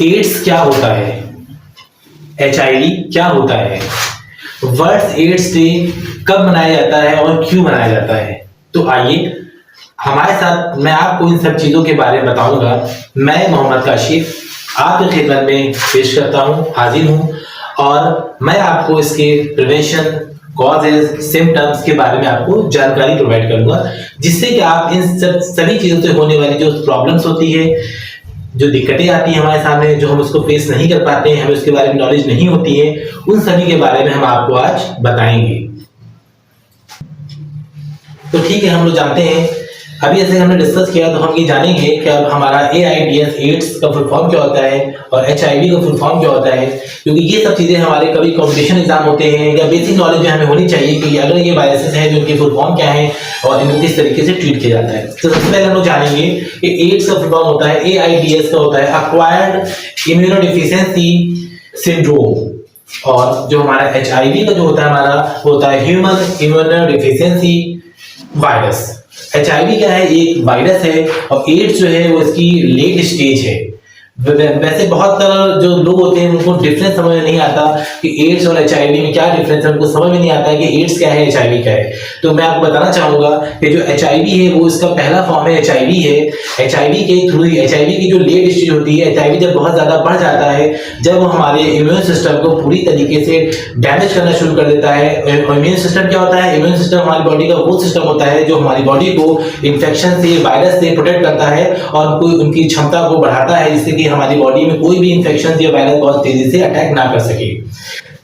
Ads क्या होता है, एचआईवी क्या होता है, वर्ल्ड एड्स डे कब मनाया जाता है और क्यों मनाया जाता है। तो आइए हमारे साथ, मैं आपको इन सब चीजों के बारे में बताऊंगा। मैं मोहम्मद काशिफ आपकी खिदमत में पेश करता हूं, हाजिर हूं, और मैं आपको इसके प्रिवेंशन, कॉजेज, सिम्टम्स के बारे में आपको जानकारी प्रोवाइड करूंगा, जिससे कि आप इन सभी चीजों से होने वाली जो प्रॉब्लम्स होती है, जो दिक्कतें आती हैं हमारे सामने, जो हम उसको फेस नहीं कर पाते हैं, हमें उसके बारे में नॉलेज नहीं होती है, उन सभी के बारे में हम आपको आज बताएंगे। तो ठीक है, हम लोग जानते हैं, अभी जैसे हमने डिस्कस किया, तो हम ये जानेंगे कि अब हमारा एआईडीएस, एड्स का फुल फॉर्म क्या होता है और एचआईवी का फुल फॉर्म क्या होता है, क्योंकि ये सब चीजें हमारे कभी कॉम्पिटिशन एग्जाम होते हैं या बेसिक नॉलेज हमें होनी चाहिए कि अगर ये वायरसेस हैं, तो इनके फुल फॉर्म क्या है और इनको किस तरीके से ट्रीट किया जाता है। तो सबसे पहले हम लोग जानेंगे कि एड्स का फुल फॉर्म होता है, एआईडीएस का होता है एक्वायर्ड इम्यूनोडेफिशिएंसी सिंड्रोम, और जो हमारा एचआईवी का जो होता है हमारा होता है ह्यूमन इम्यूनोडेफिशिएंसी वायरस। एचआईवी क्या है, एक वायरस है, और एड्स जो है वो इसकी लेट स्टेज है। वैसे बहुत तरह जो लोग होते हैं उनको डिफरेंस समझ में नहीं आता कि एड्स और एचआईवी में क्या डिफरेंस है, उनको समझ में नहीं आता है कि एड्स क्या है, एचआईवी क्या है। तो मैं आपको बताना चाहूंगा कि जो एचआईवी है वो इसका पहला फॉर्म है, एचआईवी है। एचआईवी के थ्रू, एचआईवी की जो लेट स्टेज होती है, एचआईवी जब बहुत ज्यादा बढ़ जाता है, जब वो हमारे इम्यून सिस्टम को पूरी तरीके से डैमेज करना शुरू कर देता है। इम्यून सिस्टम क्या होता है, इम्यून सिस्टम हमारी बॉडी का वो सिस्टम होता है जो हमारी बॉडी को इन्फेक्शन से, वायरस से प्रोटेक्ट करता है और उनकी क्षमता को बढ़ाता है, जिससे कि हमारी बॉडी में कोई भी इंफेक्शन या वायरस बहुत तेजी से अटैक ना कर सके।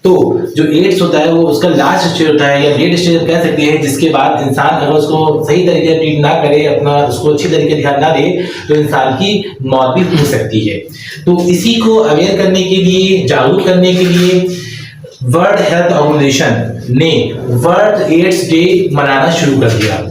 तो जो एड्स होता है वो उसका लास्ट स्टेज होता है या लेट स्टेज कह सकते हैं, जिसके बाद इंसान अगर उसको सही तरीके से ट्रीट ना करे, अपना उसको अच्छी तरीके से ध्यान ना दे, तो इंसान की मौत भी हो सकती है। तो इसी को अवेयर करने के लिए, जागरूक करने के लिए वर्ल्ड हेल्थ ऑर्गेनाइजेशन ने वर्ल्ड एड्स डे मनाना शुरू कर दिया।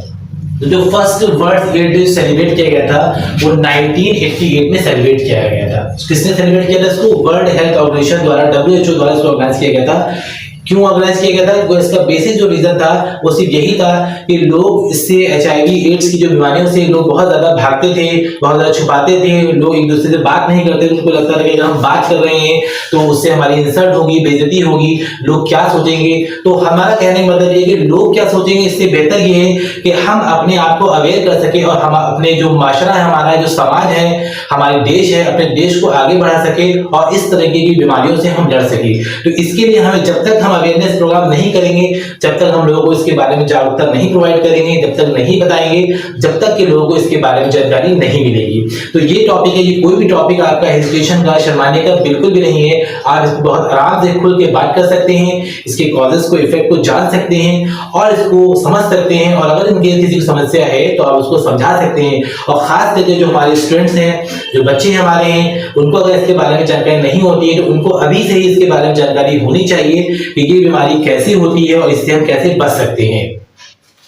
तो जो first World AIDS Day celebrate किया गया था वो 1988 में सेलिब्रेट किया गया था। किसने सेलिब्रेट किया था इसको? वर्ल्ड हेल्थ ऑर्गेनाइजेशन द्वारा, WHO द्वारा इसको ऑर्गेनाइज किया गया था। क्यों ऑर्गेनाइज किया गया था? वो इसका बेसिक जो रीजन था वो सिर्फ यही था कि लोग इससे, एचआईवी एड्स की जो बीमारियों से लोग बहुत ज्यादा भागते थे, बहुत ज्यादा छुपाते थे, लोग एक दूसरे से बात नहीं करते, उनको लगता था कि अगर हम बात कर रहे हैं तो उससे हमारी इंसल्ट होगी, बेइज्जती होगी, लोग क्या सोचेंगे। तो हमारा कहने का मतलब ये कि लोग क्या सोचेंगे, इससे बेहतर ये है कि हम अपने आप को अवेयर कर सके और हम अपने जो माशरा है, हमारा जो समाज है, हमारे देश है, अपने देश को आगे बढ़ा सके और इस तरह की बीमारियों से हम लड़ सके। तो इसके लिए हमें, जब तक हम अवेयरनेस प्रोग्राम नहीं करेंगे, जब तक हम लोगों को इसके बारे में जागरूकता नहीं प्रोवाइड करेंगे, जब तक नहीं बताएंगे, जब तक कि लोगों को इसके बारे में जानकारी नहीं मिलेगी। तो ये टॉपिक है, ये कोई भी टॉपिक आपका हेजिटेशन का, शर्माने का बिल्कुल भी नहीं है। आप इसको बहुत आराम से खुल के बात कर सकते हैं, इसके कॉजेस को, इफेक्ट को जान सकते हैं और इसको समझ सकते हैं, और अगर इनके किसी को समस्या है तो आप उसको समझा सकते हैं। और खास करके जो हमारे स्टूडेंट्स हैं, जो बच्चे हमारे हैं, उनको अगर इसके बारे में जानकारी नहीं होती है तो उनको अभी से ही इसके बारे में जानकारी होनी चाहिए कि ये बीमारी कैसे होती है और इससे हम कैसे बच सकते हैं।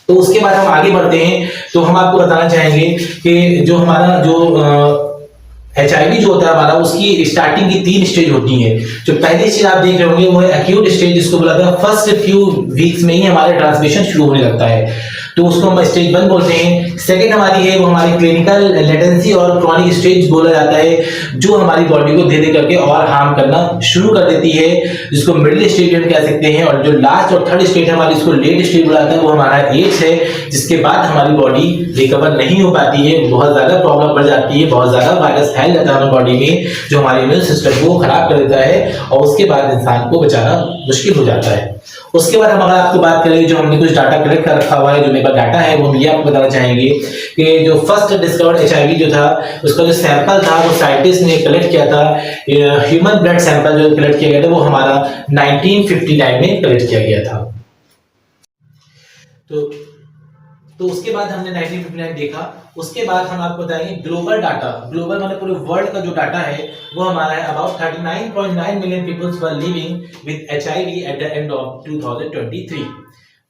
तो उसके बाद हम आगे बढ़ते हैं। तो हम आपको बताना चाहेंगे कि जो हमारा जो एचआईवी जो होता है हमारा, उसकी स्टार्टिंग की 3 स्टेज होती है। जो पहली स्टेज आप देख रहे होंगे वो है एक्यूट स्टेज, जिसको बोला जाता है फर्स्ट फ्यू वीक्स में ही हमारा ट्रांसमिशन शुरू होने लगता है, तो उसको हम स्टेज 1 बोलते हैं। सेकंड हमारी है वो हमारी क्लिनिकल लेटेंसी और क्रॉनिक स्टेज बोला जाता है, जो हमारी बॉडी को धीरे करके और हार्म करना शुरू कर देती है, जिसको मिडिल स्टेज हम कह सकते हैं। और जो लास्ट और थर्ड स्टेज हमारी, इसको लेट स्टेज बोला जाता है, वो हमारा एड्स है, जिसके बाद हमारी बॉडी रिकवर नहीं हो पाती है, बहुत ज्यादा प्रॉब्लम बढ़ जाती है, बहुत ज्यादा वायरस फैल जाता है हमारी बॉडी में, जो हमारे इम्यून सिस्टम को खराब कर देता है और उसके बाद इंसान को बचाना मुश्किल हो जाता है। उसके बाद हम अगर आपको बात करें, जो हमने कुछ डाटा कलेक्ट कर रखा हुआ है, जो मेरे पास डाटा है, वो हम ये आपको बताना चाहेंगे कि जो फर्स्ट डिस्कवर्ड एचआईवी जो था, उसका जो सैंपल था वो साइंटिस्ट ने कलेक्ट किया था। ह्यूमन ब्लड सैंपल जो कलेक्ट किया गया था वो हमारा 1959 में कलेक्ट किया गया था। तो उसके बाद हमने 1959 देखा। उसके बाद हम आपको बताएंगे ग्लोबल डाटा। ग्लोबल मतलब पूरे वर्ल्ड का जो डाटा है वो हमारा है about 39.9 million peoples were living with HIV at the end of 2023।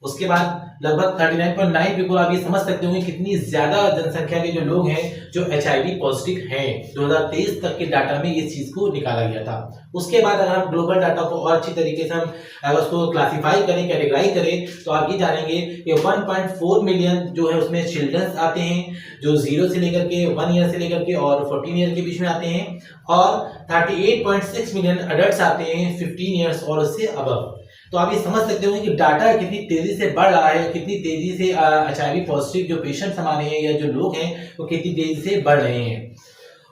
उसके बाद लगभग 39.9 पीपल, आप ये समझ सकते होंगे कितनी ज्यादा जनसंख्या के जो लोग हैं जो HIV पॉजिटिव हैं। 2023 तक के डाटा में इस चीज को निकाला गया था। उसके बाद अगर हम ग्लोबल डाटा को और अच्छी तरीके से हम अगर उसको क्लासिफाई करें, कैटेगराइज करें, तो आप ये जानेंगे कि 1.4 मिलियन जो है उसमें चिल्ड्रंस आते हैं जो 0 से लेकर के 1 ईयर से लेकर के और 14 ईयर के बीच में आते हैं, और 38.6 मिलियन अडल्ट आते हैं 15 ईयर्स और उससे अबव। तो आप ये समझ सकते हो कि डाटा कितनी तेजी से बढ़ रहा है, कितनी तेजी से HIV पॉजिटिव जो पेशेंट्स हमारे हैं या जो लोग हैं वो कितनी तेजी से बढ़ रहे हैं।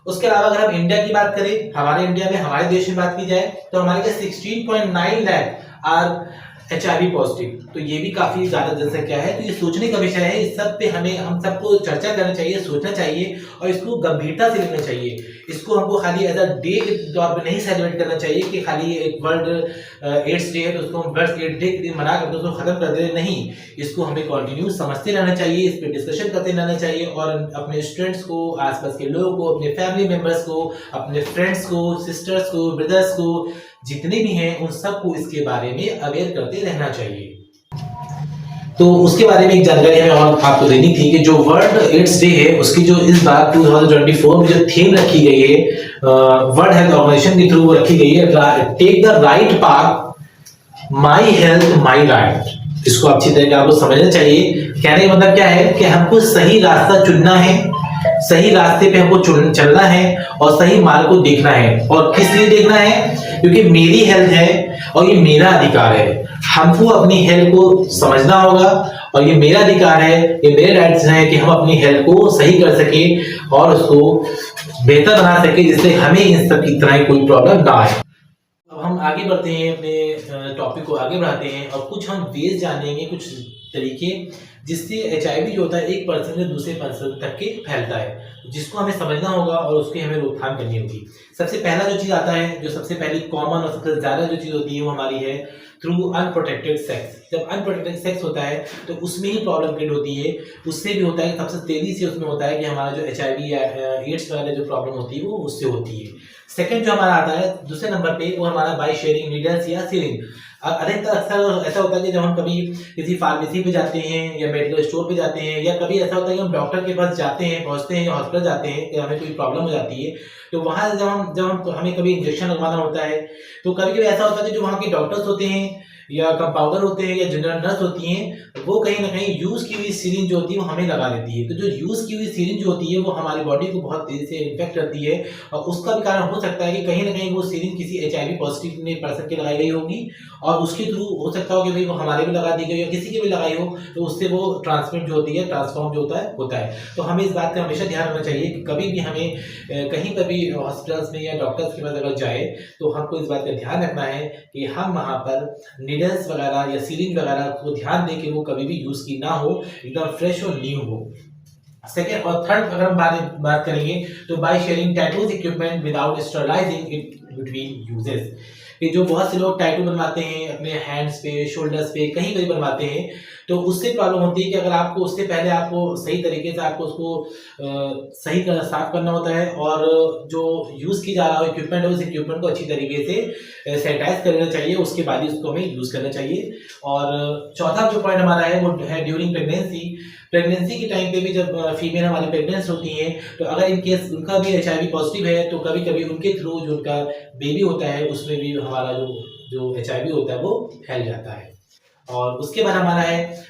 उसके अलावा अगर हम इंडिया की बात करें, हमारे इंडिया में, हमारे देश में बात की जाए, तो हमारे पास 16.9 लाख आर HIV पॉजिटिव, तो ये भी काफी ज्यादा जनसंख्या है। तो ये सोचने का विषय है, इस सब पे हम सबको चर्चा करना चाहिए, सोचना चाहिए और इसको गंभीरता से लेना चाहिए। इसको हमको खाली एज अ डे के तौर पे नहीं सेलिब्रेट करना चाहिए कि खाली एक वर्ल्ड एड्स डे है तो उसको हम वर्ल्ड एड्स डे के दिन मना कर दो, उसको खत्म कर दे, नहीं, इसको हमें कंटिन्यू समझते रहना चाहिए, इस पे डिस्कशन करते रहना चाहिए और अपने स्टूडेंट्स को, आसपास के लोगों को, अपने फैमिली मेंबर्स को, अपने फ्रेंड्स को, सिस्टर्स को, ब्रदर्स को, जितने भी हैं उन सबको इसके बारे में अवेयर करते रहना चाहिए। तो उसके बारे में एक जानकारी हमें और आपको देनी थी कि जो वर्ल्ड एड्स डे है उसकी जो इस बार 2024 में जो थीम रखी गई है वर्ल्ड हेल्थ ऑर्गेनाइजेशन के थ्रू वो रखी गई है, take the right path, my health my right. इसको अच्छी तरह से आपको समझना चाहिए। कहने का मतलब क्या है कि हमको सही रास्ता चुनना है, सही रास्ते पे हमको चलना है और सही मार्ग को देखना है। और किस लिए देखना है? क्योंकि मेरी हेल्थ है और ये मेरा अधिकार है। हमको अपनी हेल्थ को समझना होगा और ये मेरा अधिकार है, ये मेरे राइट्स हैं कि हम अपनी हेल्थ को सही कर सके और उसको बेहतर बना सके, जिससे हमें इन सब की तरह कोई प्रॉब्लम ना आए। अब हम आगे बढ़ते हैं, अपने टॉपिक को आगे बढ़ाते हैं और कुछ हम वेज जानेंगे, कुछ तरीके जिससे HIV जो होता है एक पर्सन से दूसरे पर्सन तक के फैलता है, जिसको हमें समझना होगा और उसकी हमें रोकथाम करनी होगी। सबसे पहला जो चीज आता है, जो सबसे पहली कॉमन और सबसे ज्यादा जो चीज होती है वो हमारी है थ्रू अनप्रोटेक्टेड सेक्स। जब अनप्रोटेक्टेड सेक्स होता है तो उसमें ही प्रॉब्लम क्रिएट होती है। उससे भी होता है, सबसे तेजी से उसमें होता है कि हमारा जो HIV या एड्स वाले जो प्रॉब्लम होती है वो उससे होती है। सेकंड जो हमारा आता है दूसरे नंबर पे, वो हमारा बाय शेयरिंग नीडल्स या सीरिंज। अधिकतर अक्सर ऐसा होता है कि जब हम कभी किसी फार्मेसी पे जाते हैं या मेडिकल स्टोर पे जाते हैं, या कभी ऐसा होता है कि हम डॉक्टर के पास जाते हैं, पहुंचते हैं या हॉस्पिटल जाते हैं कि हमें कोई प्रॉब्लम हो जाती है, तो वहां जब हमें कभी इंजेक्शन लगवाना होता है, तो कभी कभी ऐसा होता है कि जो वहाँ के डॉक्टर्स होते हैं या कंपाउंडर होते हैं या जनरल नर्स होती हैं, वो कहीं ना कहीं यूज की हुई सीरिंज जो होती है वो हमें लगा देती है। तो जो यूज की हुई सीरिंज जो होती है वो हमारी बॉडी को बहुत तेजी से इन्फेक्ट करती है और उसका भी कारण हो सकता है कि कहीं ना कहीं वो सीरिंज किसी HIV पॉजिटिव ने पर्सन के लगाई गई होगी और उसके थ्रू हो सकता हो कि भाई वो हमारे भी लगा दी गई या किसी के भी लगाई हो, तो उससे वो ट्रांसमिट जो होती है, ट्रांसफॉर्म जो होता है। तो हमें इस बात का हमेशा ध्यान रखना चाहिए कि कभी भी हमें कहीं पर भी हॉस्पिटल्स में या डॉक्टर्स के पास अगर जाए तो हमको इस बात का ध्यान रखना है कि हम वहाँ पर नीडल्स वगैरह या सीरिंज वगैरह को ध्यान दें कि वो कभी भी यूज की ना हो, एकदम फ्रेश और न्यू हो। सेकेंड और थर्ड अगर हम बात करेंगे तो by sharing tattoos equipment without sterilising it between uses. कि जो बहुत से लोग टैटू बनवाते हैं अपने हैंड्स पे, शोल्डर्स पे, कहीं कहीं बनवाते हैं, तो उससे प्रॉब्लम होती है कि अगर आपको उससे पहले आपको सही तरीके से आपको उसको सही साफ करना होता है और जो यूज की जा रहा है इक्विपमेंट है उस इक्विपमेंट को अच्छी तरीके से सैनिटाइज कर लेना चाहिए, उसके बाद ही उसको हमें यूज करना चाहिए। और चौथा जो पॉइंट हमारा है वो है ड्यूरिंग प्रेगनेंसी के टाइम पे भी जब फीमेल हमारी प्रेग्नेंट होती हैं, तो अगर इन केस उनका भी HIV पॉजिटिव है तो कभी कभी उनके थ्रू जो उनका बेबी होता है उसमें भी हमारा जो HIV होता है वो फैल जाता है। और उसके बाद हमारा है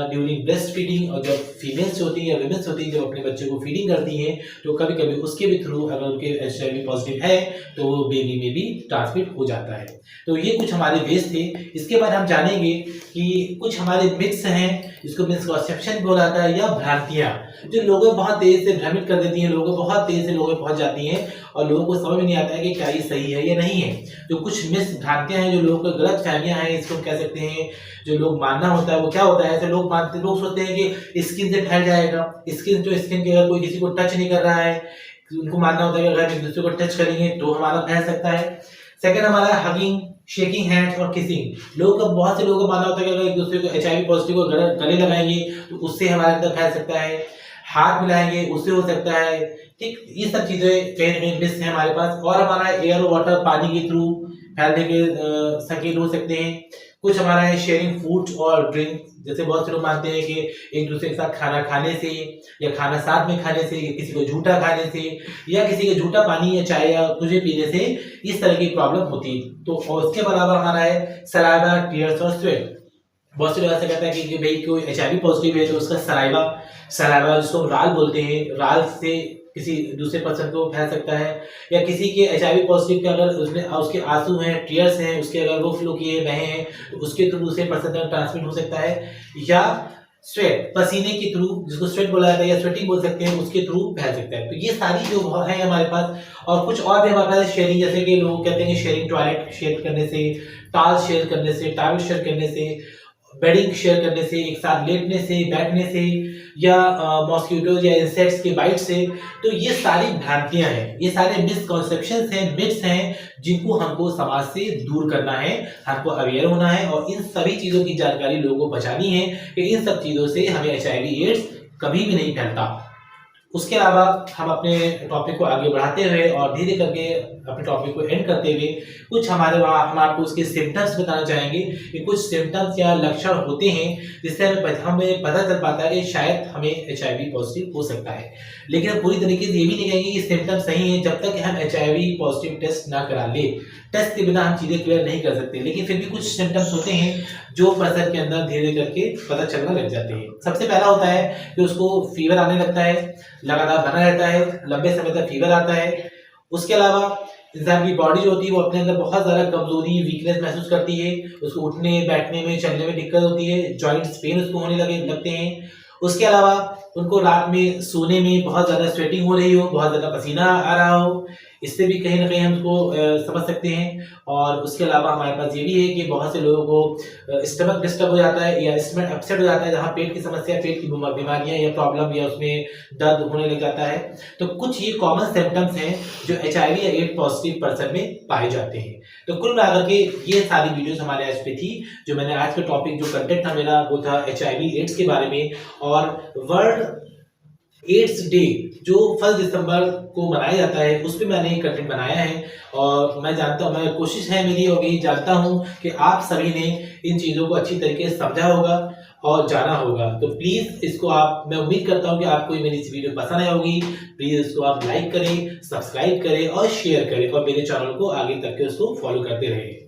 ड्यूरिंग ब्रेस्ट फीडिंग, और जब फीमेल्स होती हैं या विमेंस होती हैं जब अपने बच्चे को फीडिंग करती हैं तो कभी कभी उसके भी थ्रू अगर उनके HIV पॉजिटिव है तो वो बेबी में भी ट्रांसमिट हो जाता है। तो ये कुछ हमारे वेज थे। इसके बाद हम जानेंगे कि कुछ हमारे मिथ्स हैं, जिसको मिसकंसेप्शन बोला जाता है, या भ्रांतियाँ जो लोगों को बहुत तेज से भ्रमित कर देती हैं, लोगों को बहुत तेज से लोगों में पहुंच जाती हैं और लोगों को समझ में नहीं आता है कि क्या ये सही है या नहीं है। तो कुछ मिस भ्रांतियाँ हैं जो लोगों को गलत फहमियाँ हैं, इसको कह सकते हैं, जो लोग मानना होता है वो क्या होता है, ऐसे लोग सोचते हैं कि स्किन से फैल जाएगा। स्किन के अगर कोई किसी को टच नहीं कर रहा है, उनको मानना होता है कि अगर एक दूसरे को टच करेंगे तो हमारा फैल सकता है। सेकंड हमारा हगिंग, शेकिंग हैंड्स और किसिंग। बहुत से लोगों को मानना होता है कि अगर एक दूसरे को HIV पॉजिटिव को गले लगाएंगे तो उससे हमारे अंदर फैल सकता है, हाथ मिलाएंगे उससे हो सकता है। ठीक, ये सब चीजें कहीं ना कहीं मिस है हमारे पास। और हमारा एयर और वाटर, पानी के थ्रू, फैलने के संकेत हो सकते हैं। कुछ हमारा है शेयरिंग फूड और ड्रिंक, जैसे बहुत से लोग मानते हैं कि एक दूसरे के साथ खाना खाने से या खाना साथ में खाने से, किसी को झूठा खाने से या किसी को झूठा पानी या चाय या कुछ भी पीने से इस तरह की प्रॉब्लम होती है। तो और उसके बराबर हमारा है सलाइवा, टीयर्स और स्वेट। बहुत से लोग ऐसा कहते हैं कि भाई कोई HIV पॉजिटिव है तो उसका सलाइवा जिसको हम राल बोलते हैं, राल से किसी दूसरे पर्सन को फैल सकता है, या किसी के HIV पॉजिटिव के अगर उसके आंसू हैं, टीयर्स हैं, उसके अगर वो फ्लो किए बहे हैं तो उसके थ्रू दूसरे पर्सन तक ट्रांसमिट हो सकता है, या स्वेट पसीने के थ्रू, जिसको स्वेट बोला जाता है या स्वेटिंग बोल सकते हैं, उसके थ्रू फैल सकता है। तो ये सारी जो है हमारे पास, और कुछ और भी हमारे पास शेयरिंग, जैसे कि लोग कहते हैं शेयरिंग टॉयलेट शेयर करने से, टाल शेयर करने से, टॉवल शेयर करने से, बेडिंग शेयर करने से, एक साथ लेटने से, बैठने से, या मॉस्किटोज या इंसेक्ट्स के बाइट से। तो ये सारी भ्रांतियां हैं, ये सारे मिसकॉन्सेप्शंस हैं, मिथ्स हैं, जिनको हमको समाज से दूर करना है, हमको अवेयर होना है और इन सभी चीजों की जानकारी लोगों को बचानी है कि इन सब चीजों से हमें HIV एड्स कभी भी नहीं फैलता। उसके अलावा हम अपने टॉपिक को आगे बढ़ाते हुए और धीरे करके अपने टॉपिक को एंड करते हुए कुछ हम आपको उसके सिम्टम्स बताना चाहेंगे कि कुछ सिम्टम्स या लक्षण होते हैं जिससे हमें पता चल पाता है कि शायद हमें HIV पॉजिटिव हो सकता है। लेकिन हम पूरी तरीके से ये भी नहीं कहेंगे कि सिम्टम्स सही हैं जब तक हम HIV पॉजिटिव टेस्ट ना करा ले। टेस्ट के बिना हम चीजें क्लियर नहीं कर सकते, लेकिन फिर भी कुछ सिम्टम्स होते हैं जो पर्सन के अंदर धीरे करके पता चलना लग जाते हैं। सबसे पहला होता है कि उसको फीवर आने लगता है, लगातार बना रहता है, लंबे समय तक फीवर आता है। उसके अलावा इंसान की बॉडी जो होती है वो अपने अंदर बहुत ज़्यादा कमजोरी, वीकनेस महसूस करती है, उसको उठने बैठने में, चलने में दिक्कत होती है, जॉइंट्स पेन उसको होने लगते हैं। उसके अलावा उनको रात में सोने में बहुत ज़्यादा स्वेटिंग हो रही हो, बहुत ज़्यादा पसीना आ रहा हो, इससे भी कहीं ना कहीं हम उसको समझ सकते हैं। और उसके अलावा हमारे पास ये भी है कि बहुत से लोगों को स्टमक डिस्टर्ब हो जाता है या स्टमक अपसेट हो जाता है, जहाँ पेट की समस्या, पेट की बीमारियां या प्रॉब्लम या उसमें दर्द होने लग जाता है। तो कुछ ये कॉमन सिम्टम्स हैं जो HIV या एड्स पॉजिटिव पर्सन में पाए जाते हैं। तो कुल मिलाकर के ये सारी वीडियोस हमारे आज पे थी। जो मैंने आज का टॉपिक, जो कंटेंट था मेरा, वो था HIV एड्स के बारे में। और वर्ल्ड एड्स डे जो 1 दिसंबर को मनाया जाता है, उस पर मैंने एक कंटेंट बनाया है। और मैं जानता हूँ, मैं कोशिश है मेरी और यही जानता हूँ कि आप सभी ने इन चीज़ों को अच्छी तरीके से समझा होगा और जाना होगा। तो प्लीज़ इसको मैं उम्मीद करता हूँ कि आपको मेरी इस वीडियो पसंद आई होगी। प्लीज़ इसको आप लाइक करें, सब्सक्राइब करें और शेयर करें, और मेरे चैनल को आगे तक के उसको फॉलो करते रहें।